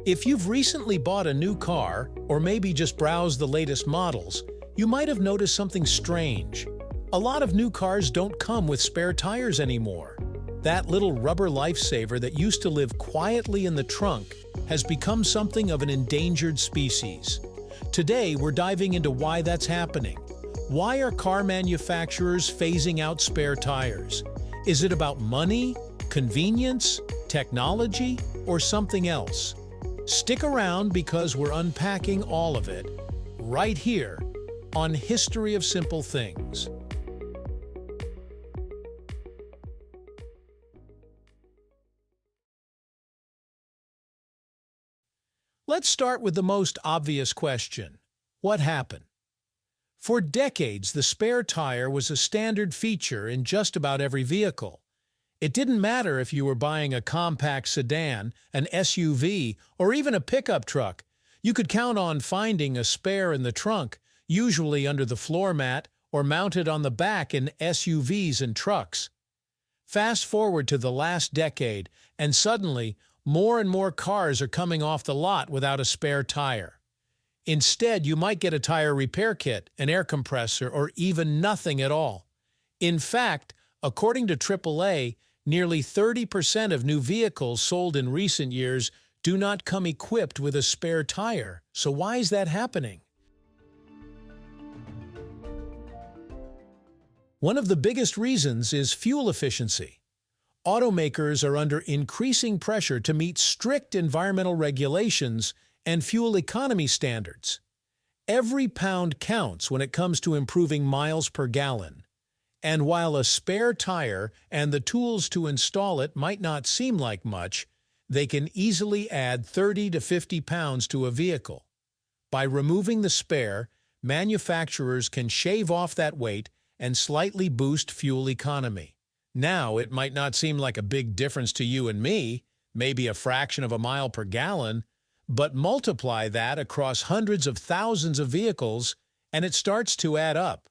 If you've recently bought a new car, or maybe just browsed the latest models, you might have noticed something strange. A lot of new cars don't come with spare tires anymore. That little rubber lifesaver that used to live quietly in the trunk has become something of an endangered species. Today, we're diving into why that's happening. Why are car manufacturers phasing out spare tires? Is it about money, convenience, technology, or something else? Stick around because we're unpacking all of it right here on History of Simple Things. Let's start with the most obvious question. What happened? For decades, the spare tire was a standard feature in just about every vehicle. It didn't matter if you were buying a compact sedan, an SUV, or even a pickup truck. You could count on finding a spare in the trunk, usually under the floor mat or mounted on the back in SUVs and trucks. Fast forward to the last decade, and suddenly, more and more cars are coming off the lot without a spare tire. Instead, you might get a tire repair kit, an air compressor, or even nothing at all. In fact, according to AAA, nearly 30% of new vehicles sold in recent years do not come equipped with a spare tire. So why is that happening? One of the biggest reasons is fuel efficiency. Automakers are under increasing pressure to meet strict environmental regulations and fuel economy standards. Every pound counts when it comes to improving miles per gallon. And while a spare tire and the tools to install it might not seem like much, they can easily add 30 to 50 pounds to a vehicle. By removing the spare, manufacturers can shave off that weight and slightly boost fuel economy. Now, it might not seem like a big difference to you and me, maybe a fraction of a mile per gallon, but multiply that across hundreds of thousands of vehicles, and it starts to add up.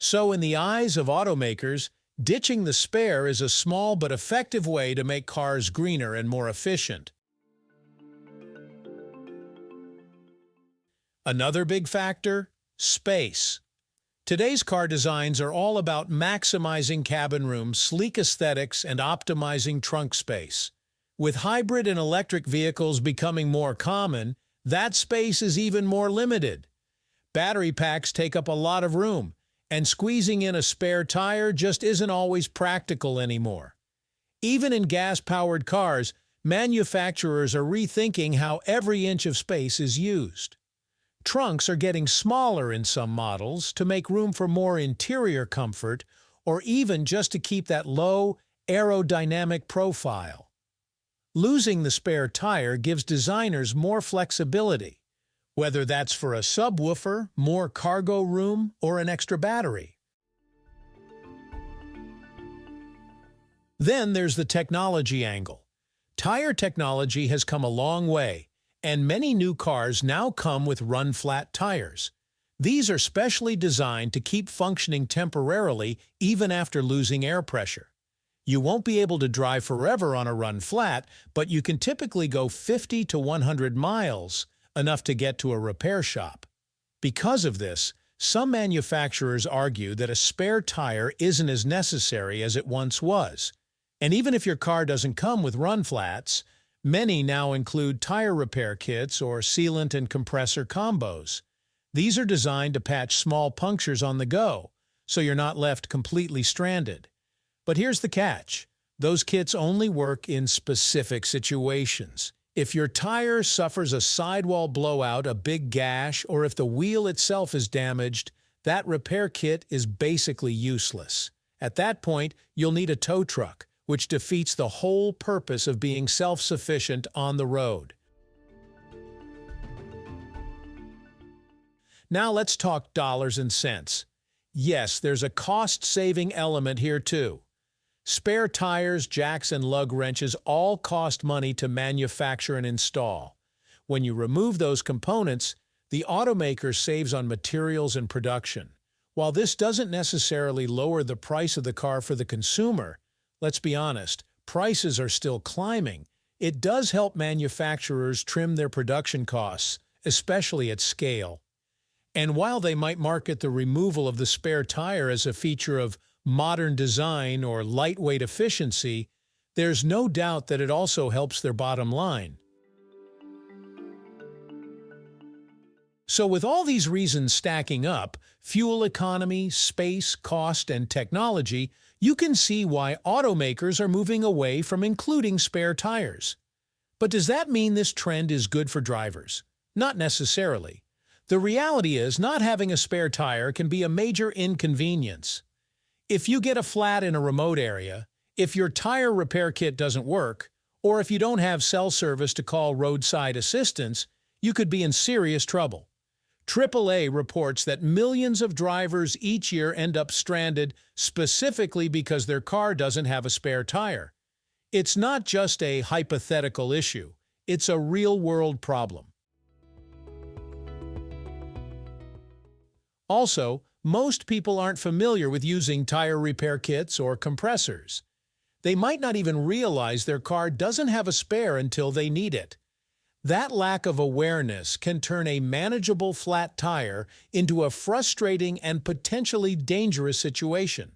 So in the eyes of automakers, ditching the spare is a small but effective way to make cars greener and more efficient. Another big factor? Space. Today's car designs are all about maximizing cabin room, sleek aesthetics, and optimizing trunk space. With hybrid and electric vehicles becoming more common, that space is even more limited. Battery packs take up a lot of room, and squeezing in a spare tire just isn't always practical anymore. Even in gas-powered cars, manufacturers are rethinking how every inch of space is used. Trunks are getting smaller in some models to make room for more interior comfort or even just to keep that low, aerodynamic profile. Losing the spare tire gives designers more flexibility, whether that's for a subwoofer, more cargo room, or an extra battery. Then there's the technology angle. Tire technology has come a long way, and many new cars now come with run-flat tires. These are specially designed to keep functioning temporarily even after losing air pressure. You won't be able to drive forever on a run-flat, but you can typically go 50 to 100 miles, enough to get to a repair shop. Because of this, some manufacturers argue that a spare tire isn't as necessary as it once was. And even if your car doesn't come with run-flats, many now include tire repair kits or sealant and compressor combos. These are designed to patch small punctures on the go, so you're not left completely stranded. But here's the catch. Those kits only work in specific situations. If your tire suffers a sidewall blowout, a big gash, or if the wheel itself is damaged, that repair kit is basically useless. At that point, you'll need a tow truck, which defeats the whole purpose of being self-sufficient on the road. Now let's talk dollars and cents. Yes, there's a cost-saving element here too. Spare tires, jacks, and lug wrenches all cost money to manufacture and install. When you remove those components, the automaker saves on materials and production. While this doesn't necessarily lower the price of the car for the consumer, let's be honest, prices are still climbing. it does help manufacturers trim their production costs, especially at scale. And while they might market the removal of the spare tire as a feature of modern design or lightweight efficiency, there's no doubt that it also helps their bottom line. So with all these reasons stacking up, fuel economy, space, cost, and technology, you can see why automakers are moving away from including spare tires. But does that mean this trend is good for drivers? Not necessarily. The reality is, not having a spare tire can be a major inconvenience. If you get a flat in a remote area, if your tire repair kit doesn't work, or if you don't have cell service to call roadside assistance, you could be in serious trouble. AAA reports that millions of drivers each year end up stranded specifically because their car doesn't have a spare tire. It's not just a hypothetical issue, it's a real-world problem. Also, most people aren't familiar with using tire repair kits or compressors. They might not even realize their car doesn't have a spare until they need it. That lack of awareness can turn a manageable flat tire into a frustrating and potentially dangerous situation.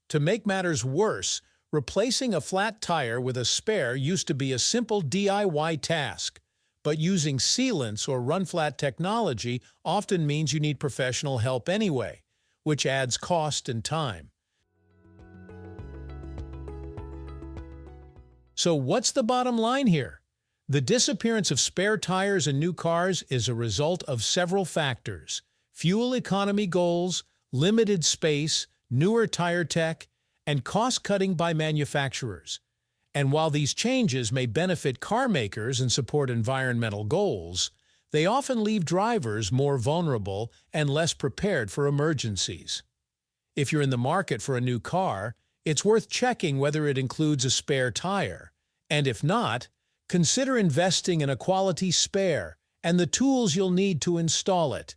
To make matters worse, replacing a flat tire with a spare used to be a simple DIY task, but using sealants or run-flat technology often means you need professional help anyway, which adds cost and time. So what's the bottom line here? The disappearance of spare tires in new cars is a result of several factors: fuel economy goals, limited space, newer tire tech, and cost-cutting by manufacturers. And while these changes may benefit car makers and support environmental goals, they often leave drivers more vulnerable and less prepared for emergencies. If you're in the market for a new car, it's worth checking whether it includes a spare tire, and if not, consider investing in a quality spare and the tools you'll need to install it.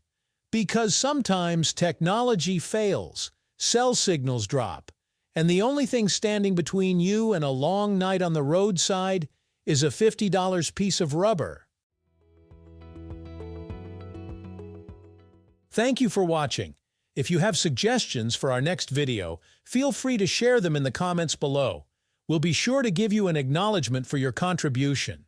Because sometimes technology fails, cell signals drop, and the only thing standing between you and a long night on the roadside is a $50 piece of rubber. Thank you for watching. If you have suggestions for our next video, feel free to share them in the comments below. We'll be sure to give you an acknowledgement for your contribution.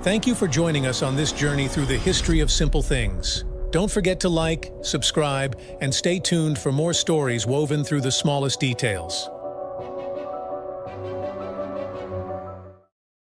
Thank you for joining us on this journey through the history of simple things. Don't forget to like, subscribe, and stay tuned for more stories woven through the smallest details.